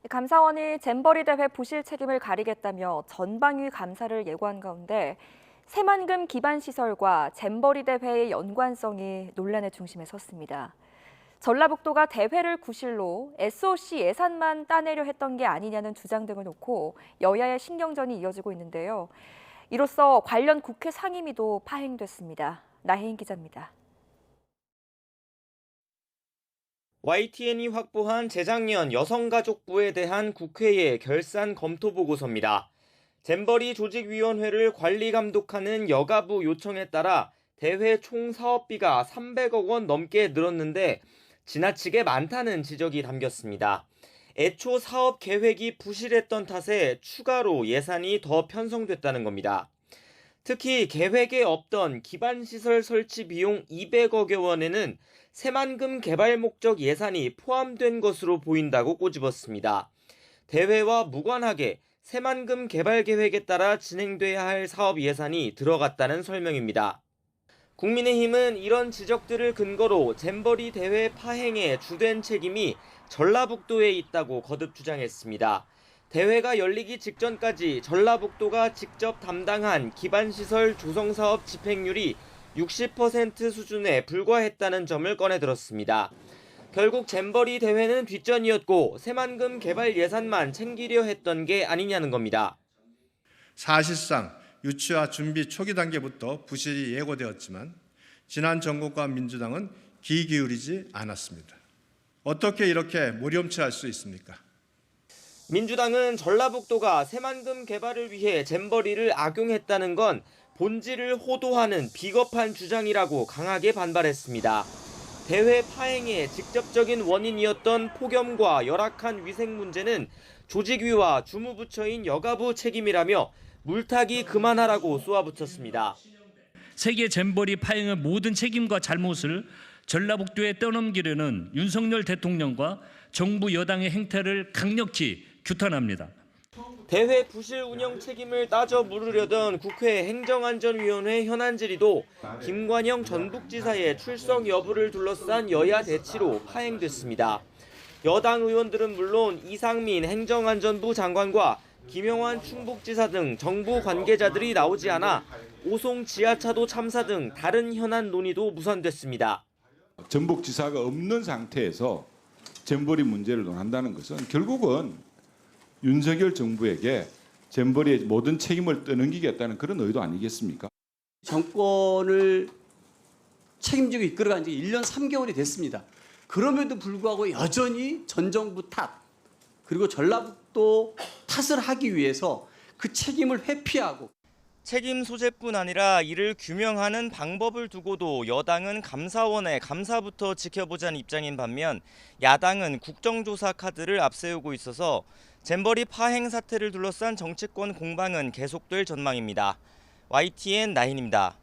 감사원이 잼버리 대회 부실 책임을 가리겠다며 전방위 감사를 예고한 가운데 새만금 기반시설과 잼버리 대회의 연관성이 논란의 중심에 섰습니다. 전라북도가 대회를 구실로 SOC 예산만 따내려 했던 게 아니냐는 주장 등을 놓고 여야의 신경전이 이어지고 있는데요. 이로써 관련 국회 상임위도 파행됐습니다. 나혜인 기자입니다. YTN이 확보한 재작년 여성가족부에 대한 국회의 결산 검토 보고서입니다. 잼버리 조직위원회를 관리 감독하는 여가부 요청에 따라 대회 총 사업비가 300억 원 넘게 늘었는데 지나치게 많다는 지적이 담겼습니다. 애초 사업 계획이 부실했던 탓에 추가로 예산이 더 편성됐다는 겁니다. 특히 계획에 없던 기반시설 설치 비용 200억여 원에는 새만금 개발 목적 예산이 포함된 것으로 보인다고 꼬집었습니다. 대회와 무관하게 새만금 개발 계획에 따라 진행돼야 할 사업 예산이 들어갔다는 설명입니다. 국민의힘은 이런 지적들을 근거로 잼버리 대회 파행의 주된 책임이 전라북도에 있다고 거듭 주장했습니다. 대회가 열리기 직전까지 전라북도가 직접 담당한 기반시설 조성사업 집행률이 60% 수준에 불과했다는 점을 꺼내들었습니다. 결국 잼버리 대회는 뒷전이었고 새만금 개발 예산만 챙기려 했던 게 아니냐는 겁니다. 사실상 유치와 준비 초기 단계부터 부실이 예고되었지만 지난 정권과 민주당은 귀 기울이지 않았습니다. 어떻게 이렇게 모렴치할 수 있습니까? 민주당은 전라북도가 새만금 개발을 위해 잼버리를 악용했다는 건 본질을 호도하는 비겁한 주장이라고 강하게 반발했습니다. 대회 파행의 직접적인 원인이었던 폭염과 열악한 위생 문제는 조직위와 주무부처인 여가부 책임이라며 물타기 그만하라고 쏘아붙였습니다. 세계 잼버리 파행의 모든 책임과 잘못을 전라북도에 떠넘기려는 윤석열 대통령과 정부 여당의 행태를 강력히 규탄합니다. 대회 부실 운영 책임을 따져 물으려던 국회 행정안전위원회 현안 질의도 김관영 전북지사의 출석 여부를 둘러싼 여야 대치로 파행됐습니다. 여당 의원들은 물론 이상민 행정안전부 장관과 김영환 충북지사 등 정부 관계자들이 나오지 않아 오송 지하차도 참사 등 다른 현안 논의도 무산됐습니다. 전북지사가 없는 상태에서 잼버리 문제를 논한다는 것은 결국은 윤석열 정부에게 잼버리의 모든 책임을 떠넘기겠다는 그런 의도 아니겠습니까? 정권을 책임지고 이끌어간 지 1년 3개월이 됐습니다. 그럼에도 불구하고 여전히 전 정부 탓, 그리고 전라북도 탓을 하기 위해서 그 책임을 회피하고 책임 소재뿐 아니라 이를 규명하는 방법을 두고도 여당은 감사원의 감사부터 지켜보자는 입장인 반면 야당은 국정조사 카드를 앞세우고 있어서 잼버리 파행 사태를 둘러싼 정치권 공방은 계속될 전망입니다. YTN 나인입니다.